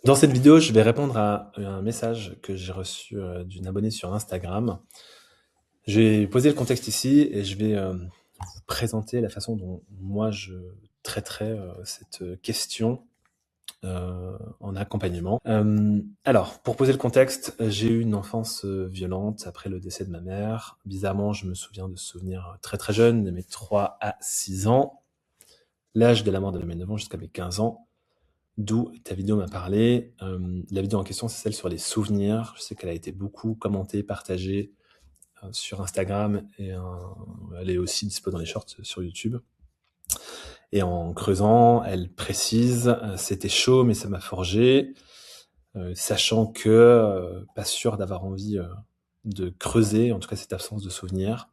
Dans cette vidéo, je vais répondre à un message que j'ai reçu d'une abonnée sur Instagram. Je vais poser le contexte ici et je vais vous présenter la façon dont moi je traiterai cette question en accompagnement. Alors, pour poser le contexte, j'ai eu une enfance violente après le décès de ma mère. Bizarrement, je me souviens de ce souvenir très très jeune, de mes 3 à 6 ans, l'âge de la mort de mes 9 ans jusqu'à mes 15 ans. D'où ta vidéo m'a parlé. La vidéo en question, c'est celle sur les souvenirs. Je sais qu'elle a été beaucoup commentée, partagée sur Instagram et elle est aussi dispo dans les shorts sur YouTube. Et en creusant, elle précise, c'était chaud, mais ça m'a forgé, sachant que pas sûr d'avoir envie de creuser, en tout cas cette absence de souvenirs.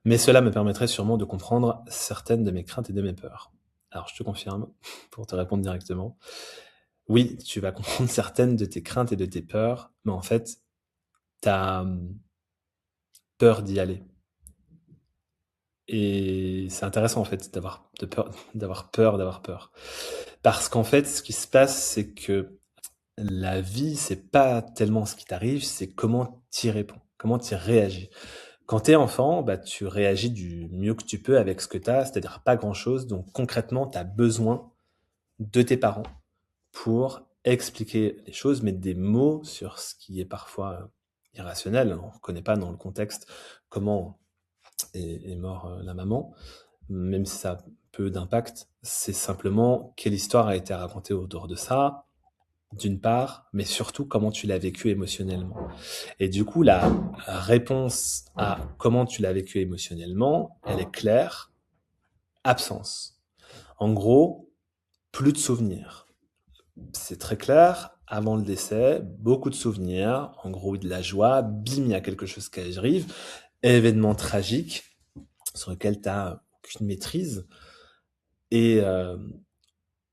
Mais cela me permettrait sûrement de comprendre certaines de mes craintes et de mes peurs. Alors je te confirme, pour te répondre directement, oui, tu vas comprendre certaines de tes craintes et de tes peurs, mais en fait, tu as peur d'y aller. Et c'est intéressant en fait d'avoir peur. Parce qu'en fait, ce qui se passe, c'est que la vie, c'est pas tellement ce qui t'arrive, c'est comment tu y réponds, comment tu y réagis. Quand tu es enfant, bah, tu réagis du mieux que tu peux avec ce que tu as, c'est-à-dire pas grand-chose. Donc concrètement, tu as besoin de tes parents pour expliquer les choses, mettre des mots sur ce qui est parfois irrationnel. On ne reconnaît pas dans le contexte comment est mort la maman, même si ça a peu d'impact. C'est simplement quelle histoire a été racontée autour de ça, d'une part, mais surtout comment tu l'as vécu émotionnellement. Et du coup, la réponse à comment tu l'as vécu émotionnellement, elle est claire, absence. En gros, plus de souvenirs. C'est très clair, avant le décès, beaucoup de souvenirs, en gros de la joie, bim, il y a quelque chose qui arrive, événement tragique sur lequel tu n'as aucune maîtrise. Et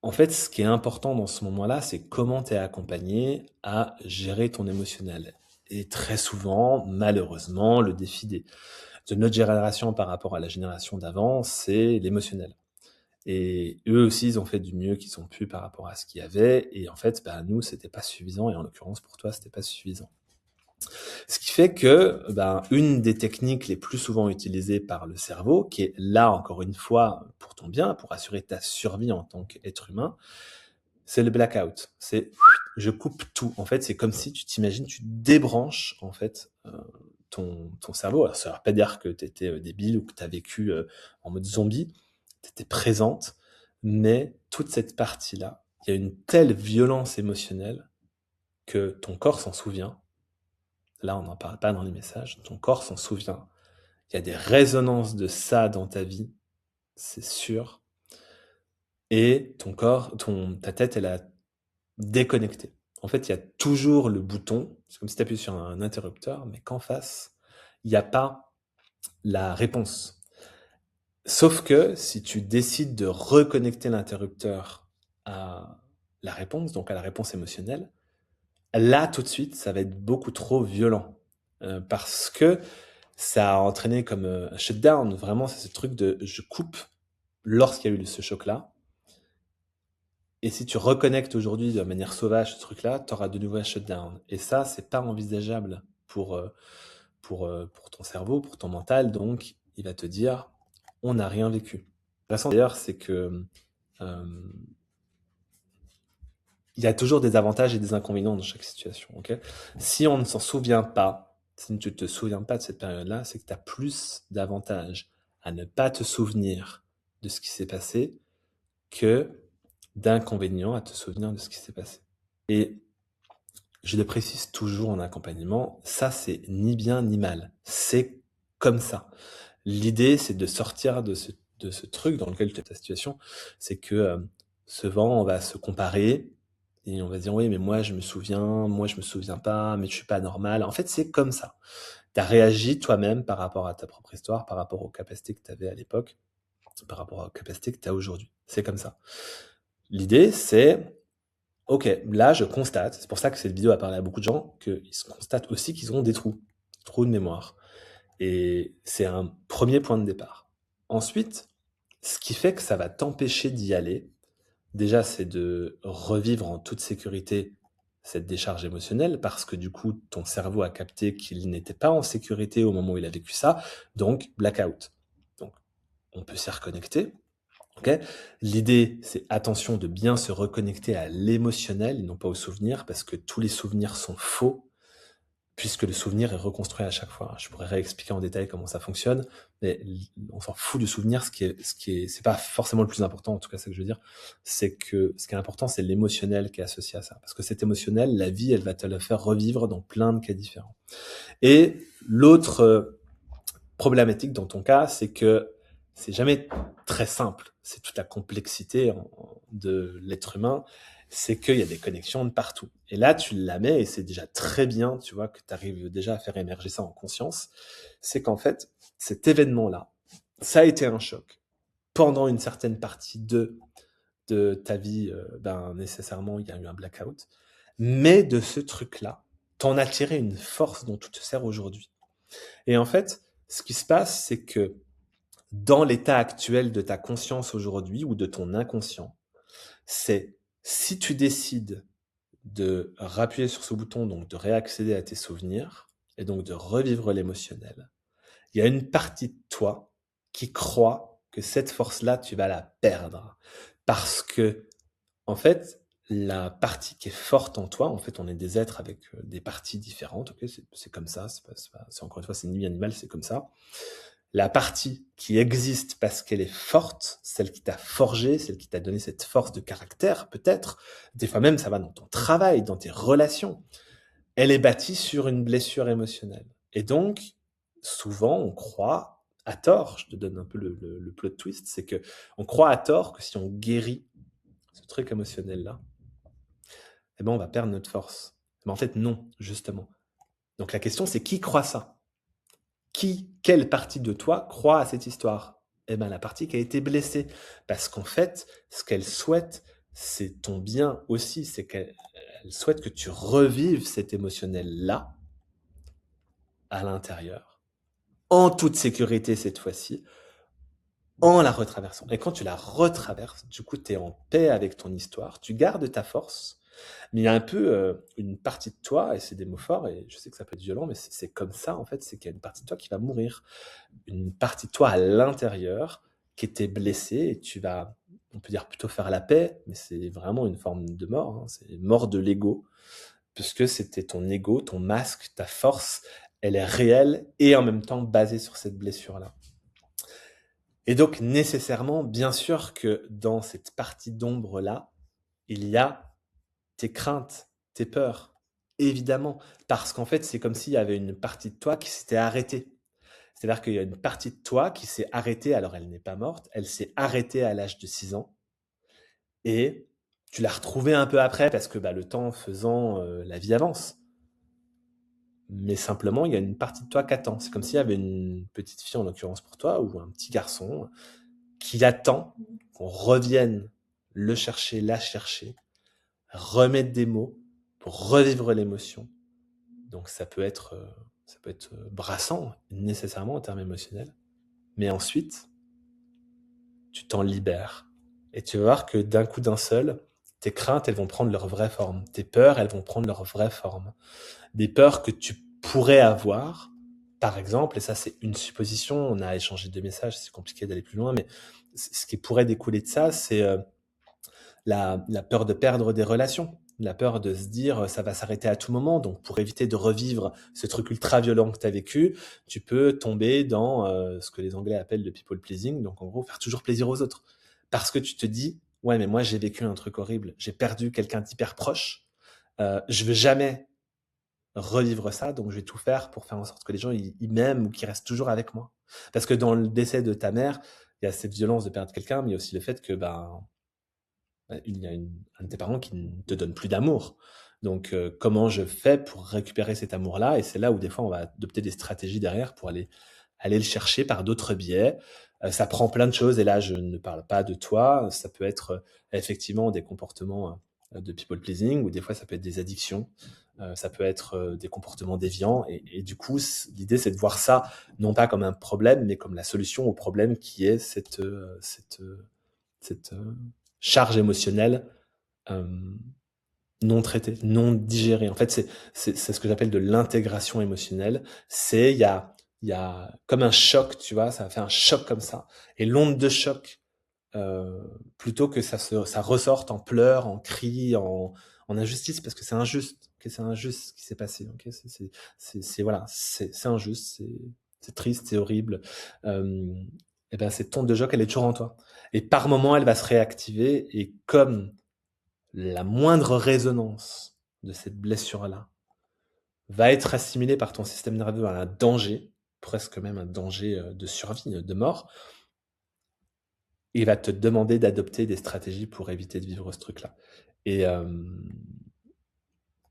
en fait, ce qui est important dans ce moment-là, c'est comment tu es accompagné à gérer ton émotionnel. Et très souvent, malheureusement, le défi de notre génération par rapport à la génération d'avant, c'est l'émotionnel. Et eux aussi, ils ont fait du mieux qu'ils ont pu par rapport à ce qu'il y avait. Et en fait, bah, nous, c'était pas suffisant. Et en l'occurrence, pour toi, c'était pas suffisant. Ce qui fait que, ben, une des techniques les plus souvent utilisées par le cerveau, qui est là, encore une fois, pour ton bien, pour assurer ta survie en tant qu'être humain, c'est le blackout. C'est je coupe tout. En fait, c'est comme si tu t'imagines, tu débranches, en fait, ton cerveau. Alors, ça ne veut pas dire que tu étais débile ou que tu as vécu en mode zombie. Tu étais présente, mais toute cette partie-là, il y a une telle violence émotionnelle que ton corps s'en souvient. Là, on n'en parle pas dans les messages. Ton corps s'en souvient. Il y a des résonances de ça dans ta vie, c'est sûr. Et ton corps, ta tête, elle a déconnecté. En fait, il y a toujours le bouton, c'est comme si tu appuies sur un interrupteur, mais qu'en face, il n'y a pas la réponse. Sauf que si tu décides de reconnecter l'interrupteur à la réponse, donc à la réponse émotionnelle, là, tout de suite, ça va être beaucoup trop violent. Parce que ça a entraîné comme un shutdown. Vraiment, c'est ce truc de je coupe lorsqu'il y a eu ce choc-là. Et si tu reconnectes aujourd'hui de manière sauvage ce truc-là, tu auras de nouveau un shutdown. Et ça, c'est pas envisageable pour ton cerveau, pour ton mental. Donc, il va te dire, on n'a rien vécu. Intéressant d'ailleurs, c'est que euh, il y a toujours des avantages et des inconvénients dans chaque situation. Okay, si on ne s'en souvient pas, si tu ne te souviens pas de cette période-là, c'est que tu as plus d'avantages à ne pas te souvenir de ce qui s'est passé que d'inconvénients à te souvenir de ce qui s'est passé. Et je le précise toujours en accompagnement, ça c'est ni bien ni mal, c'est comme ça. L'idée c'est de sortir de ce truc dans lequel tu es ta situation, c'est que souvent on va se comparer et on va dire oui mais moi je me souviens pas, mais je suis pas normal. En fait c'est comme ça. Tu as réagi toi-même par rapport à ta propre histoire, par rapport aux capacités que tu avais à l'époque, par rapport aux capacités que tu as aujourd'hui. C'est comme ça. L'idée c'est ok, là je constate, c'est pour ça que cette vidéo a parlé à beaucoup de gens, qu'ils se constatent aussi qu'ils ont des trous de mémoire. Et c'est un premier point de départ. Ensuite, ce qui fait que ça va t'empêcher d'y aller, Déjà, c'est de revivre en toute sécurité cette décharge émotionnelle parce que du coup, ton cerveau a capté qu'il n'était pas en sécurité au moment où il a vécu ça, donc blackout. Donc, on peut s'y reconnecter. Ok. L'idée, c'est attention de bien se reconnecter à l'émotionnel et non pas au souvenir parce que tous les souvenirs sont faux puisque le souvenir est reconstruit à chaque fois. Je pourrais réexpliquer en détail comment ça fonctionne, mais on s'en fout du souvenir. C'est pas forcément le plus important, en tout cas, c'est ce que je veux dire. C'est que ce qui est important, c'est l'émotionnel qui est associé à ça. Parce que cet émotionnel, la vie, elle va te le faire revivre dans plein de cas différents. Et l'autre problématique dans ton cas, c'est que c'est jamais très simple. C'est toute la complexité de l'être humain, c'est qu'il y a des connexions de partout. Et là, tu la mets et c'est déjà très bien, tu vois, que tu arrives déjà à faire émerger ça en conscience. C'est qu'en fait, cet événement-là, ça a été un choc. Pendant une certaine partie de ta vie, nécessairement, il y a eu un blackout. Mais de ce truc-là, t'en as tiré une force dont tu te sers aujourd'hui. Et en fait, ce qui se passe, c'est que dans l'état actuel de ta conscience aujourd'hui ou de ton inconscient, c'est si tu décides de rappuyer sur ce bouton, donc de réaccéder à tes souvenirs et donc de revivre l'émotionnel, il y a une partie de toi qui croit que cette force-là, tu vas la perdre. Parce que, en fait, la partie qui est forte en toi, en fait, on est des êtres avec des parties différentes, ok, c'est comme ça, c'est encore une fois, c'est ni bien ni mal, c'est comme ça. La partie qui existe parce qu'elle est forte, celle qui t'a forgé, celle qui t'a donné cette force de caractère, peut-être, des fois même ça va dans ton travail, dans tes relations, elle est bâtie sur une blessure émotionnelle. Et donc, souvent, on croit, à tort, je te donne un peu le plot twist, c'est que on croit à tort que si on guérit ce truc émotionnel-là, eh ben on va perdre notre force. Mais en fait, non, justement. Donc la question, c'est qui croit ça? Quelle partie de toi croit à cette histoire? Eh ben, la partie qui a été blessée. Parce qu'en fait, ce qu'elle souhaite, c'est ton bien aussi. C'est qu'elle souhaite que tu revives cet émotionnel-là à l'intérieur, en toute sécurité cette fois-ci, en la retraversant. Et quand tu la retraverses, du coup, tu es en paix avec ton histoire, tu gardes ta force, mais il y a un peu une partie de toi, et c'est des mots forts, et je sais que ça peut être violent, mais c'est comme ça, en fait, c'est qu'il y a une partie de toi qui va mourir. Une partie de toi à l'intérieur qui était blessée, et tu vas, on peut dire plutôt faire la paix, mais c'est vraiment une forme de mort, hein, c'est mort de l'ego, puisque c'était ton ego, ton masque, ta force, elle est réelle et en même temps basée sur cette blessure-là. Et donc, nécessairement, bien sûr que dans cette partie d'ombre-là, il y a tes craintes, tes peurs, évidemment, parce qu'en fait, c'est comme s'il y avait une partie de toi qui s'était arrêtée. C'est-à-dire qu'il y a une partie de toi qui s'est arrêtée, alors elle n'est pas morte, elle s'est arrêtée à l'âge de 6 ans, et tu l'as retrouvée un peu après, parce que le temps faisant, la vie avance. Mais simplement, il y a une partie de toi qui attend. C'est comme s'il y avait une petite fille, en l'occurrence pour toi, ou un petit garçon, qui attend qu'on revienne le chercher, la chercher, remettre des mots pour revivre l'émotion. Donc ça peut être brassant, nécessairement en termes émotionnels. Mais ensuite, tu t'en libères. Et tu vas voir que d'un coup d'un seul, tes craintes, elles vont prendre leur vraie forme. Tes peurs, elles vont prendre leur vraie forme. Des peurs que tu pourrais avoir, par exemple, et ça c'est une supposition, on a échangé deux messages, c'est compliqué d'aller plus loin, mais ce qui pourrait découler de ça, c'est la peur de perdre des relations, la peur de se dire ça va s'arrêter à tout moment. Donc pour éviter de revivre ce truc ultra violent que tu as vécu, tu peux tomber dans ce que les Anglais appellent le people pleasing, donc en gros faire toujours plaisir aux autres. Parce que tu te dis, ouais mais moi j'ai vécu un truc horrible, j'ai perdu quelqu'un d'hyper proche, je veux jamais revivre ça, donc je vais tout faire pour faire en sorte que les gens ils m'aiment ou qu'ils restent toujours avec moi. Parce que dans le décès de ta mère, il y a cette violence de perdre quelqu'un, mais il y a aussi le fait que il y a un de tes parents qui ne te donne plus d'amour. Donc, comment je fais pour récupérer cet amour-là? Et c'est là où des fois on va adopter des stratégies derrière pour aller le chercher par d'autres biais. Ça prend plein de choses et là je ne parle pas de toi. Ça peut être effectivement des comportements de people pleasing ou des fois ça peut être des addictions. Ça peut être des comportements déviants et du coup l'idée c'est de voir ça non pas comme un problème mais comme la solution au problème qui est cette charge émotionnelle non traitée, non digérée. En fait, c'est ce que j'appelle de l'intégration émotionnelle. C'est il y a comme un choc, tu vois, ça va faire un choc comme ça. Et l'onde de choc, plutôt que ça ressorte en pleurs, en cris, en injustice, parce que c'est injuste, que c'est injuste ce qui s'est passé. Ok, voilà, c'est injuste, c'est triste, c'est horrible. Et ben cette onde de choc, elle est toujours en toi. Et par moment, elle va se réactiver. Et comme la moindre résonance de cette blessure-là va être assimilée par ton système nerveux à un danger, presque même un danger de survie, de mort, il va te demander d'adopter des stratégies pour éviter de vivre ce truc-là. Et,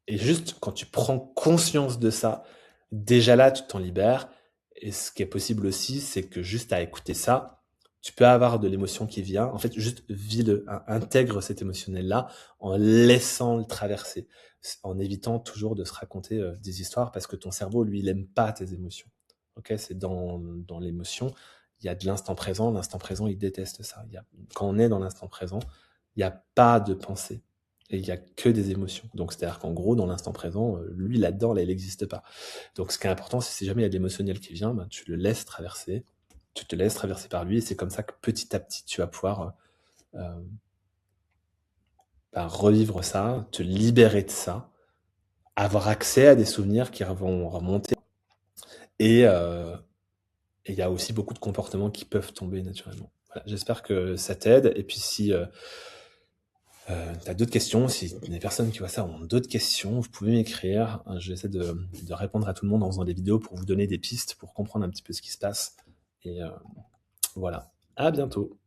et juste quand tu prends conscience de ça, déjà là, tu t'en libères. Et ce qui est possible aussi, c'est que juste à écouter ça, tu peux avoir de l'émotion qui vient. En fait, juste vis-le, intègre cet émotionnel-là en laissant le traverser, en évitant toujours de se raconter des histoires parce que ton cerveau, lui, il aime pas tes émotions. Ok, c'est dans l'émotion, il y a de l'instant présent. L'instant présent, il déteste ça. Quand on est dans l'instant présent, il n'y a pas de pensée. Et il n'y a que des émotions. Donc, c'est-à-dire qu'en gros, dans l'instant présent, lui, là-dedans, là, il n'existe pas. Donc, ce qui est important, c'est si jamais il y a de l'émotionnel qui vient, ben, tu le laisses traverser. Tu te laisses traverser par lui. Et c'est comme ça que petit à petit, tu vas pouvoir revivre ça, te libérer de ça, avoir accès à des souvenirs qui vont remonter. Et il y a aussi beaucoup de comportements qui peuvent tomber naturellement. Voilà, j'espère que ça t'aide. Et puis, si tu as d'autres questions, si les personnes qui voient ça ont d'autres questions, vous pouvez m'écrire. J'essaie de répondre à tout le monde en faisant des vidéos pour vous donner des pistes, pour comprendre un petit peu ce qui se passe. Et voilà. À bientôt.